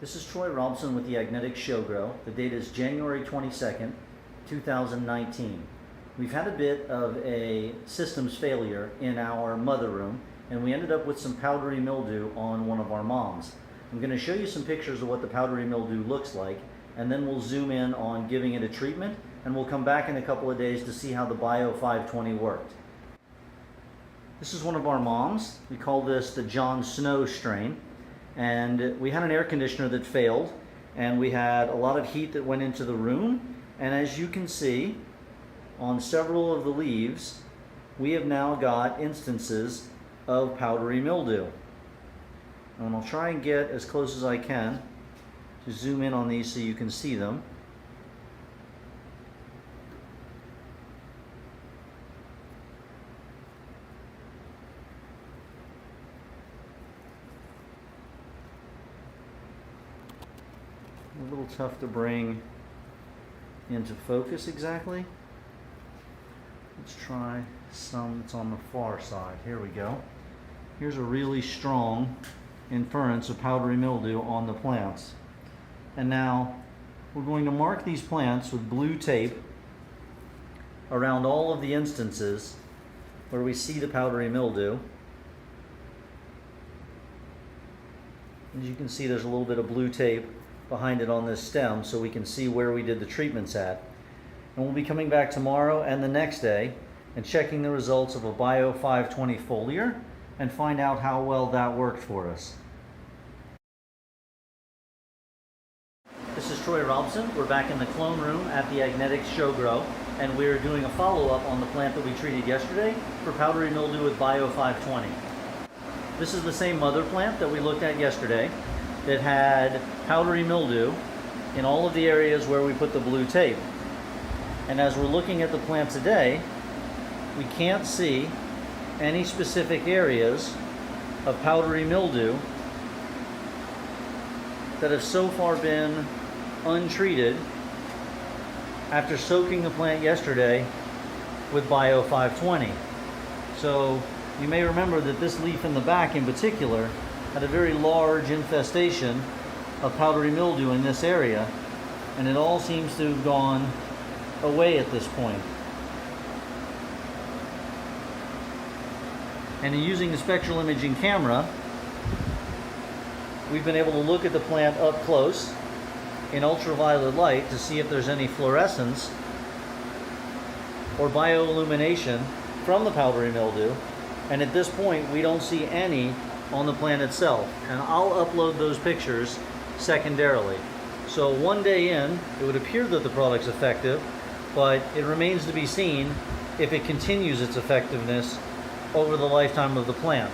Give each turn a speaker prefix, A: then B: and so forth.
A: This is Troy Robson with the AGNETIX Show Grow. The date is January 22nd, 2019. We've had a bit of a systems failure in our mother room, and we ended up with some powdery mildew on one of our moms. I'm going to show you some pictures of what the powdery mildew looks like, and then we'll zoom in on giving it a treatment, and we'll come back in a couple of days to see how the Bio 520 worked. This is one of our moms. We call this the John Snow strain. And we had an air conditioner that failed, and we had a lot of heat that went into the room, and as you can see on several of the leaves we have now got instances of powdery mildew. And I'll try and get as close as I can to zoom in on these so you can see them. A little tough to bring into focus exactly. Let's try some that's on the far side. Here we go. Here's a really strong inference of powdery mildew on the plants. And now we're going to mark these plants with blue tape around all of the instances where we see the powdery mildew. As you can see, there's a little bit of blue tape behind it on this stem so we can see where we did the treatments at. And we'll be coming back tomorrow and the next day and checking the results of a Bio 520 foliar and find out how well that worked for us. This is Troy Robson. We're back in the clone room at the AGNETIX Show Grow, and we're doing a follow-up on the plant that we treated yesterday for powdery mildew with Bio 520. This is the same mother plant that we looked at yesterday that had powdery mildew in all of the areas where we put the blue tape. And as we're looking at the plant today, we can't see any specific areas of powdery mildew that have so far been untreated after soaking the plant yesterday with Bio 520. So you may remember that this leaf in the back in particular had a very large infestation of powdery mildew in this area, and it all seems to have gone away at this point. And in using the spectral imaging camera, we've been able to look at the plant up close in ultraviolet light to see if there's any fluorescence or bioillumination from the powdery mildew, and at this point we don't see any on the plant itself, and I'll upload those pictures secondarily. So one day in, it would appear that the product's effective, but it remains to be seen if it continues its effectiveness over the lifetime of the plant.